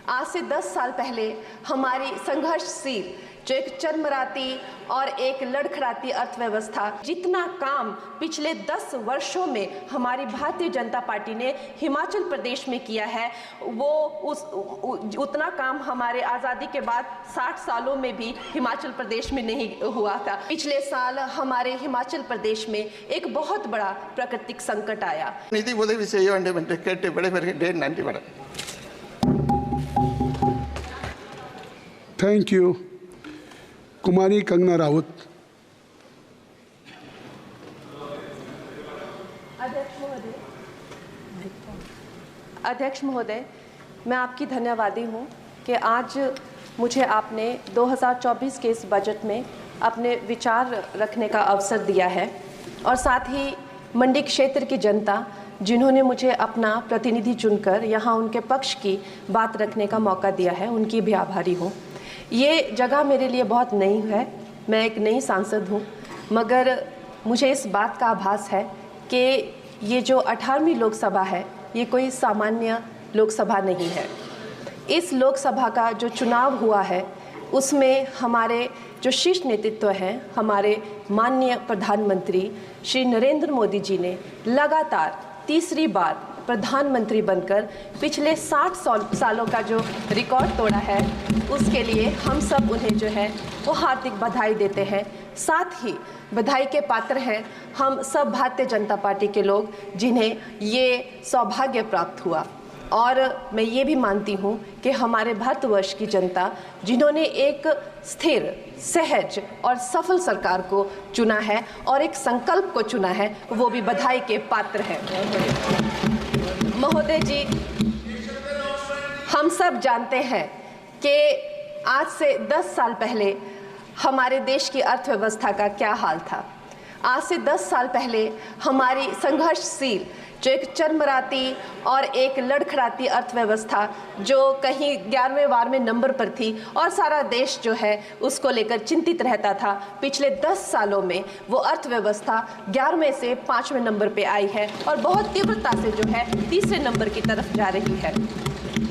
आज से 10 साल पहले हमारी संघर्षशील जो एक चरमराती और एक लड़खड़ाती अर्थव्यवस्था, जितना काम पिछले 10 वर्षों में हमारी भारतीय जनता पार्टी ने हिमाचल प्रदेश में किया है, वो उतना काम हमारे आज़ादी के बाद 60 सालों में भी हिमाचल प्रदेश में नहीं हुआ था। पिछले साल हमारे हिमाचल प्रदेश में एक बहुत बड़ा प्राकृतिक संकट आया। நிதி உதவி செய்ய வேண்டும் என்று கேட்டு விடைபெறுகின்றேன். நன்றி வணக்கம். Thank you. कुमारी कंगना राउत. अध्यक्ष महोदय, मैं आपकी धन्यवादी हूँ कि आज मुझे आपने 2024 के इस बजट में अपने विचार रखने का अवसर दिया है और साथ ही मंडी क्षेत्र की जनता जिन्होंने मुझे अपना प्रतिनिधि चुनकर यहाँ उनके पक्ष की बात रखने का मौका दिया है, उनकी भी आभारी हूँ। ये जगह मेरे लिए बहुत नई है, मैं एक नई सांसद हूँ, मगर मुझे इस बात का आभास है कि ये जो 18वीं लोकसभा है ये कोई सामान्य लोकसभा नहीं है। इस लोकसभा का जो चुनाव हुआ है उसमें हमारे जो शीर्ष नेतृत्व हैं, हमारे माननीय प्रधानमंत्री श्री नरेंद्र मोदी जी ने लगातार तीसरी बार प्रधानमंत्री बनकर पिछले 60 सालों का जो रिकॉर्ड तोड़ा है, उसके लिए हम सब उन्हें जो है वो हार्दिक बधाई देते हैं। साथ ही बधाई के पात्र हैं हम सब भारतीय जनता पार्टी के लोग जिन्हें ये सौभाग्य प्राप्त हुआ। और मैं ये भी मानती हूँ कि हमारे भारतवर्ष की जनता जिन्होंने एक स्थिर, सहज और सफल सरकार को चुना है और एक संकल्प को चुना है, वो भी बधाई के पात्र हैं। महोदय जी, हम सब जानते हैं कि आज से 10 साल पहले हमारे देश की अर्थव्यवस्था का क्या हाल था। आज से 10 साल पहले हमारी संघर्षशील जो एक चरमराती और एक लड़खड़ाती अर्थव्यवस्था जो कहीं 11वें-12वें नंबर पर थी और सारा देश जो है उसको लेकर चिंतित रहता था, पिछले 10 सालों में वो अर्थव्यवस्था 11वें से 5वें नंबर पे आई है और बहुत तीव्रता से जो है तीसरे नंबर की तरफ जा रही है।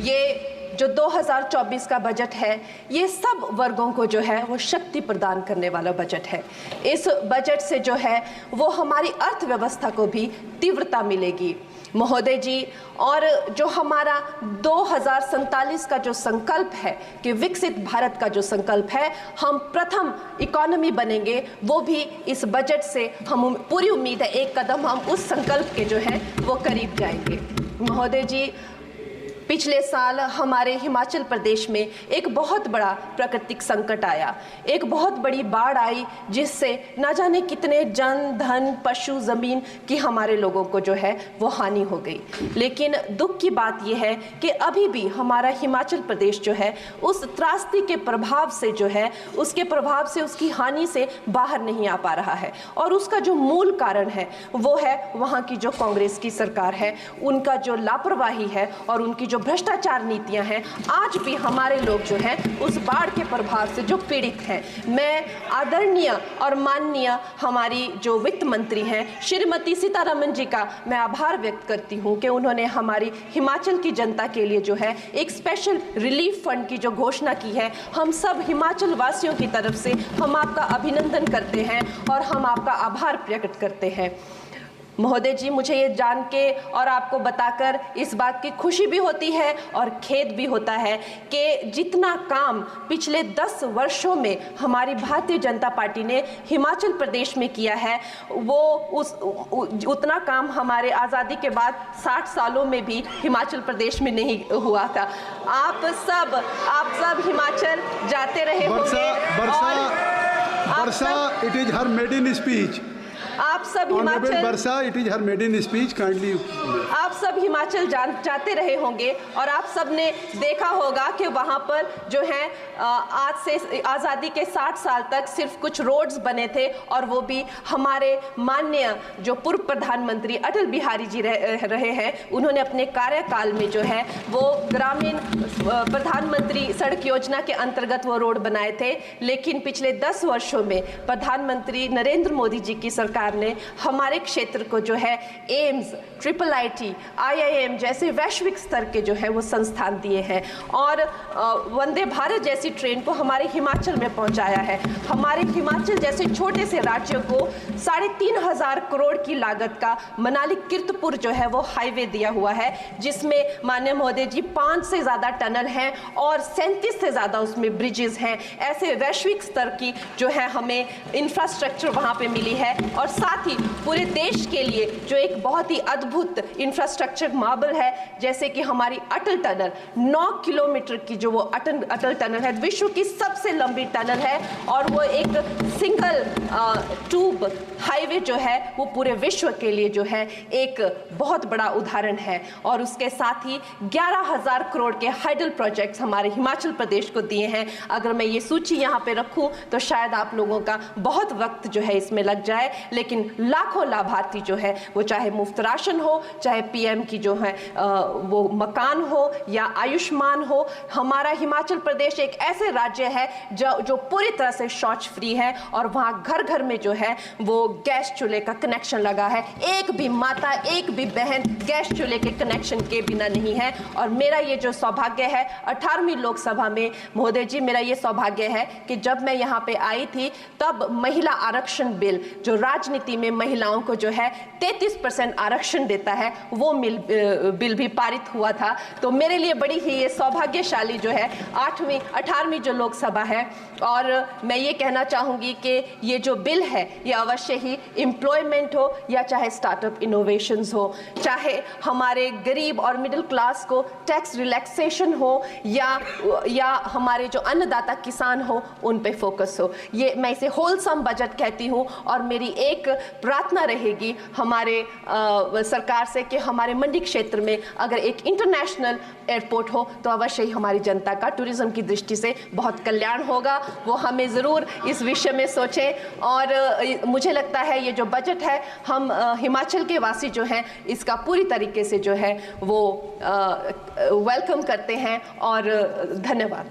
ये जो 2024 का बजट है ये सब वर्गों को जो है वो शक्ति प्रदान करने वाला बजट है। इस बजट से जो है वो हमारी अर्थव्यवस्था को भी तीव्रता मिलेगी महोदय जी। और जो हमारा 2047 का जो संकल्प है कि विकसित भारत का जो संकल्प है, हम प्रथम इकोनॉमी बनेंगे, वो भी इस बजट से हम पूरी उम्मीद है एक कदम हम उस संकल्प के जो है वो करीब जाएंगे। महोदय जी, पिछले साल हमारे हिमाचल प्रदेश में एक बहुत बड़ा प्राकृतिक संकट आया, एक बहुत बड़ी बाढ़ आई जिससे ना जाने कितने जन, धन, पशु, ज़मीन की हमारे लोगों को जो है वो हानि हो गई। लेकिन दुख की बात यह है कि अभी भी हमारा हिमाचल प्रदेश जो है उस त्रासदी के प्रभाव से जो है उसके प्रभाव से, उसकी हानि से बाहर नहीं आ पा रहा है। और उसका जो मूल कारण है वो है वहाँ की जो कांग्रेस की सरकार है, उनका जो लापरवाही है और उनकी भ्रष्टाचार नीतियां हैं। आज भी हमारे लोग जो हैं उस बाढ़ के प्रभाव से जो पीड़ित हैं। मैं आदरणीय और माननीय हमारी जो वित्त मंत्री हैं श्रीमती सीतारमण जी का मैं आभार व्यक्त करती हूं कि उन्होंने हमारी हिमाचल की जनता के लिए जो है एक स्पेशल रिलीफ फंड की जो घोषणा की है। हम सब हिमाचल वासियों की तरफ से हम आपका अभिनंदन करते हैं और हम आपका आभार प्रकट करते हैं। महोदय जी, मुझे ये जान के और आपको बताकर इस बात की खुशी भी होती है और खेद भी होता है कि जितना काम पिछले 10 वर्षों में हमारी भारतीय जनता पार्टी ने हिमाचल प्रदेश में किया है, वो उतना काम हमारे आज़ादी के बाद 60 सालों में भी हिमाचल प्रदेश में नहीं हुआ था। आप सब हिमाचल जाते रहे होंगे। वर्षा, it is her maiden speech. आप सब Himachal Varsha, it is her maiden speech, kindly. आप सब हिमाचल जाते रहे होंगे और आप सब ने देखा होगा कि वहाँ पर जो है आज से आज़ादी के 60 साल तक सिर्फ कुछ रोड्स बने थे और वो भी हमारे माननीय जो पूर्व प्रधानमंत्री अटल बिहारी जी रहे हैं, उन्होंने अपने कार्यकाल में जो है वो ग्रामीण प्रधानमंत्री सड़क योजना के अंतर्गत वो रोड बनाए थे। लेकिन पिछले 10 वर्षों में प्रधानमंत्री नरेंद्र मोदी जी की सरकार सरकार ने हमारे क्षेत्र को जो है एम्स, IIIT, IIM जैसे वैश्विक स्तर के जो है वो संस्थान दिए हैं और वंदे भारत जैसी ट्रेन को हमारे हिमाचल में पहुंचाया है। हमारे हिमाचल जैसे छोटे से राज्यों को 3,500 करोड़ की लागत का मनाली कीर्तपुर जो है वो हाईवे दिया हुआ है, जिसमें माननीय महोदय जी 5 से ज़्यादा टनल हैं और 37 से ज़्यादा उसमें ब्रिजेस हैं। ऐसे वैश्विक स्तर की जो है हमें इंफ्रास्ट्रक्चर वहाँ पे मिली है और साथ ही पूरे देश के लिए जो एक बहुत ही अद्भुत इंफ्रास्ट्रक्चर मार्बल है, जैसे कि हमारी अटल टनल 9 किलोमीटर की जो वो अटल टनल है, विश्व की सबसे लंबी टनल है और वो एक सिंगल ट्यूब हाईवे जो है वो पूरे विश्व के लिए जो है एक बहुत बड़ा उदाहरण है। और उसके साथ ही 11,000 करोड़ के हाइडल प्रोजेक्ट्स हमारे हिमाचल प्रदेश को दिए हैं। अगर मैं ये सूची यहाँ पे रखूँ तो शायद आप लोगों का बहुत वक्त जो है इसमें लग जाए, लेकिन लाखों लाभार्थी जो है वो चाहे मुफ्त राशन हो, चाहे PM की जो है वो मकान हो या आयुष्मान हो, हमारा हिमाचल प्रदेश एक ऐसे राज्य है जो पूरी तरह से शौच फ्री है और वहाँ घर घर में जो है वो गैस चूल्हे का कनेक्शन लगा है। एक भी माता, एक भी बहन गैस चूल्हे के कनेक्शन के बिना नहीं है। और मेरा ये जो सौभाग्य है 18वीं लोकसभा में महोदय जी, मेरा ये सौभाग्य है कि जब मैं यहाँ पे आई थी तब महिला आरक्षण बिल जो राजनीति में महिलाओं को जो है 33% आरक्षण देता है, वो बिल भी पारित हुआ था। तो मेरे लिए बड़ी ही ये सौभाग्यशाली जो है 18वीं जो लोकसभा है। और मैं ये कहना चाहूँगी कि ये जो बिल है ये अवश्य ही एम्प्लॉयमेंट हो या चाहे स्टार्टअप इनोवेशंस हो, चाहे हमारे गरीब और मिडिल क्लास को टैक्स रिलैक्सेशन हो या हमारे जो अन्नदाता किसान हो उन पे फोकस हो। ये मैं इसे होलसम बजट कहती हूँ और मेरी एक प्रार्थना रहेगी हमारे सरकार से कि हमारे मंडी क्षेत्र में अगर एक इंटरनेशनल एयरपोर्ट हो तो अवश्य ही हमारी जनता का टूरिज्म की दृष्टि से बहुत कल्याण होगा। वो हमें ज़रूर इस विषय में सोचें और मुझे लगता है ये जो बजट है हम हिमाचल के वासी जो हैं इसका पूरी तरीके से जो है वो वेलकम करते हैं और धन्यवाद।